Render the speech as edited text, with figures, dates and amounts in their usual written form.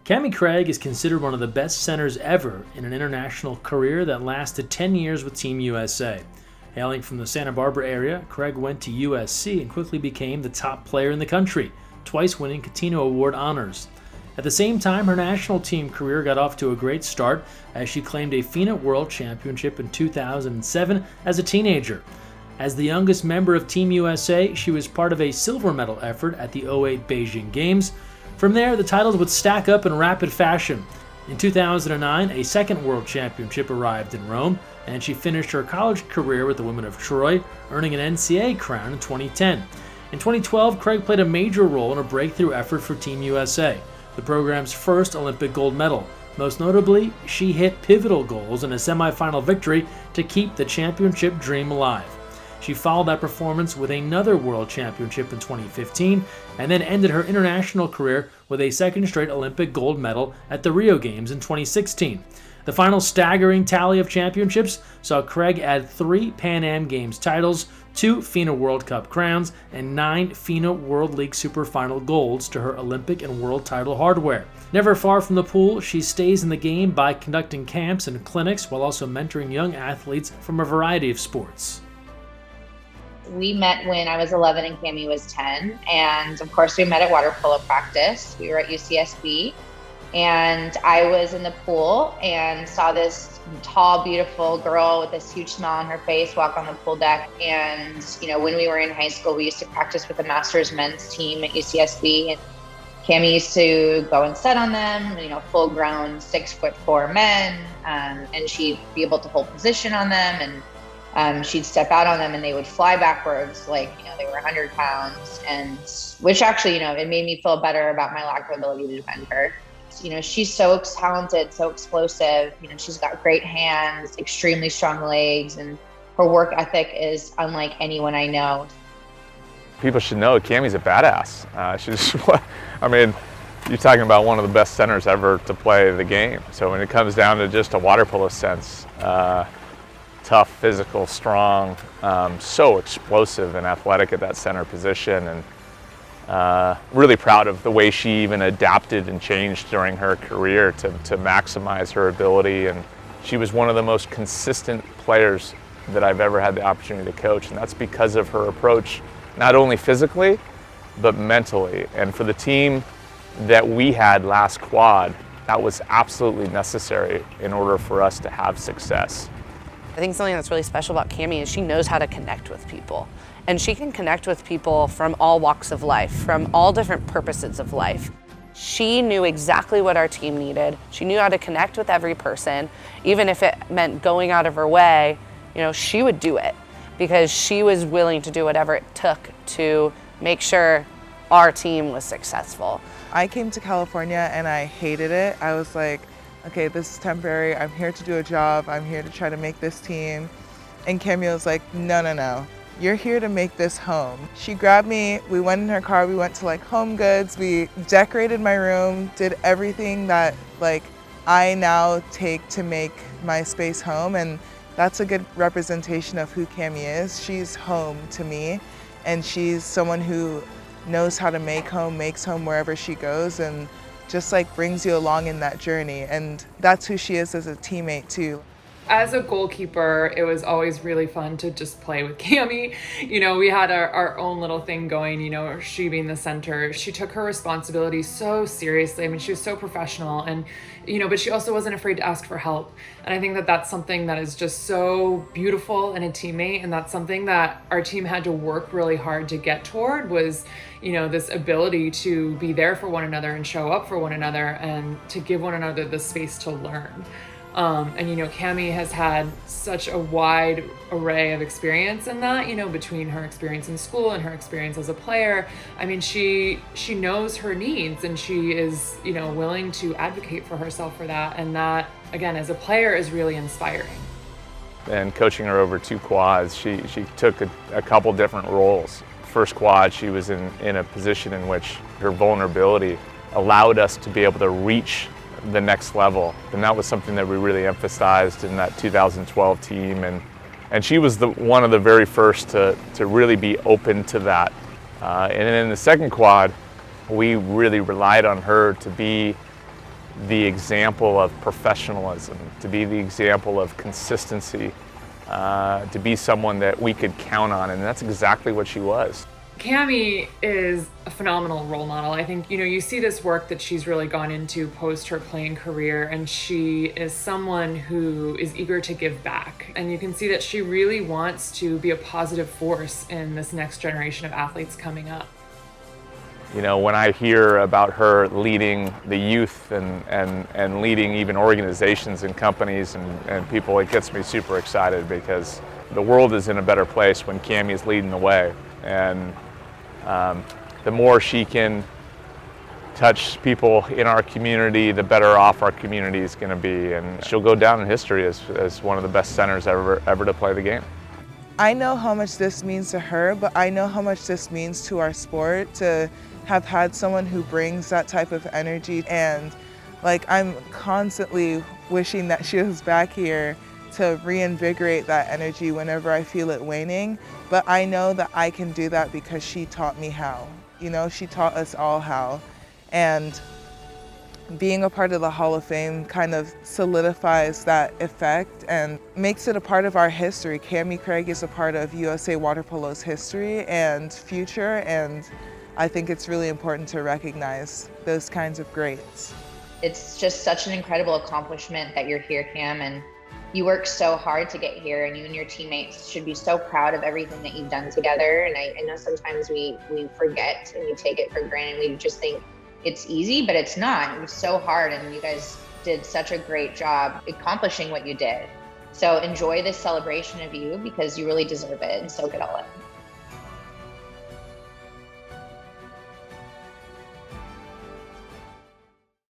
Cami Craig is considered one of the best centers ever in an international career that lasted 10 years with Team USA. Hailing from the Santa Barbara area, Craig went to USC and quickly became the top player in the country, twice winning Cutino Award honors. At the same time, her national team career got off to a great start as she claimed a FINA World Championship in 2007 as a teenager. As the youngest member of Team USA, she was part of a silver medal effort at the '08 Beijing Games. From there, the titles would stack up in rapid fashion. In 2009, a second World Championship arrived in Rome, and she finished her college career with the women of Troy, earning an NCAA crown in 2010. In 2012, Craig played a major role in a breakthrough effort for Team USA, the program's first Olympic gold medal. Most notably, she hit pivotal goals in a semifinal victory to keep the championship dream alive. She followed that performance with another World Championship in 2015 and then ended her international career with a second straight Olympic gold medal at the Rio Games in 2016. The final staggering tally of championships saw Craig add 3 Pan Am Games titles, 2 FINA World Cup crowns, and 9 FINA World League Super Final golds to her Olympic and world title hardware. Never far from the pool, she stays in the game by conducting camps and clinics while also mentoring young athletes from a variety of sports. We met when I was 11 and Cami was 10, and of course we met at water polo practice. We were at UCSB, and I was in the pool and saw this tall, beautiful girl with this huge smile on her face walk on the pool deck. And when we were in high school, we used to practice with the Masters men's team at UCSB, and Cami used to go and set on them, full-grown 6'4" men, and she'd be able to hold position on them, and she'd step out on them and they would fly backwards like, they were 100 pounds, and which actually, it made me feel better about my lack of ability to defend her. She's so talented, so explosive. She's got great hands, extremely strong legs, and her work ethic is unlike anyone I know. People should know Cami's a badass. You're talking about one of the best centers ever to play the game. So when it comes down to just a water polo sense, tough, physical, strong, so explosive and athletic at that center position, and really proud of the way she even adapted and changed during her career to maximize her ability. And she was one of the most consistent players that I've ever had the opportunity to coach, and that's because of her approach, not only physically, but mentally. And for the team that we had last quad, that was absolutely necessary in order for us to have success. I think something that's really special about Cami is she knows how to connect with people. And she can connect with people from all walks of life, from all different purposes of life. She knew exactly what our team needed. She knew how to connect with every person. Even if it meant going out of her way, she would do it because she was willing to do whatever it took to make sure our team was successful. I came to California and I hated it. I was like, okay, this is temporary. I'm here to do a job. I'm here to try to make this team. And Cami was like, no. You're here to make this home. She grabbed me, we went in her car, we went to Home Goods, we decorated my room, did everything that I now take to make my space home, and that's a good representation of who Cami is. She's home to me, and she's someone who knows how to make home, makes home wherever she goes, and just brings you along in that journey. And that's who she is as a teammate too. As a goalkeeper, it was always really fun to just play with Cami. We had our own little thing going, she being the center. She took her responsibility so seriously. She was so professional, and, but she also wasn't afraid to ask for help. And I think that that's something that is just so beautiful in a teammate. And that's something that our team had to work really hard to get toward was, this ability to be there for one another and show up for one another and to give one another the space to learn. Cami has had such a wide array of experience in that, between her experience in school and her experience as a player. She knows her needs, and she is, willing to advocate for herself for that. And that, again, as a player is really inspiring. And coaching her over 2 quads, she took a couple different roles. First quad, she was in a position in which her vulnerability allowed us to be able to reach the next level, and that was something that we really emphasized in that 2012 team, and she was one of the very first to really be open to that. And then in the second quad, we really relied on her to be the example of professionalism, to be the example of consistency, to be someone that we could count on, and that's exactly what she was. Cami is a phenomenal role model. I think, you see this work that she's really gone into post her playing career, and she is someone who is eager to give back. And you can see that she really wants to be a positive force in this next generation of athletes coming up. When I hear about her leading the youth and leading even organizations and companies and people, it gets me super excited, because the world is in a better place when Cami is leading the way. And the more she can touch people in our community, the better off our community is going to be. And she'll go down in history as one of the best centers ever to play the game. I know how much this means to her, but I know how much this means to our sport to have had someone who brings that type of energy. And I'm constantly wishing that she was back here to reinvigorate that energy whenever I feel it waning. But I know that I can do that because she taught me how. She taught us all how. And being a part of the Hall of Fame kind of solidifies that effect and makes it a part of our history. Cami Craig is a part of USA Water Polo's history and future, and I think it's really important to recognize those kinds of greats. It's just such an incredible accomplishment that you're here, Cam, and you work so hard to get here, and you and your teammates should be so proud of everything that you've done together. And I know sometimes we forget and we take it for granted. We just think it's easy, but it's not. It was so hard, and you guys did such a great job accomplishing what you did. So enjoy this celebration of you, because you really deserve it, and soak it all in.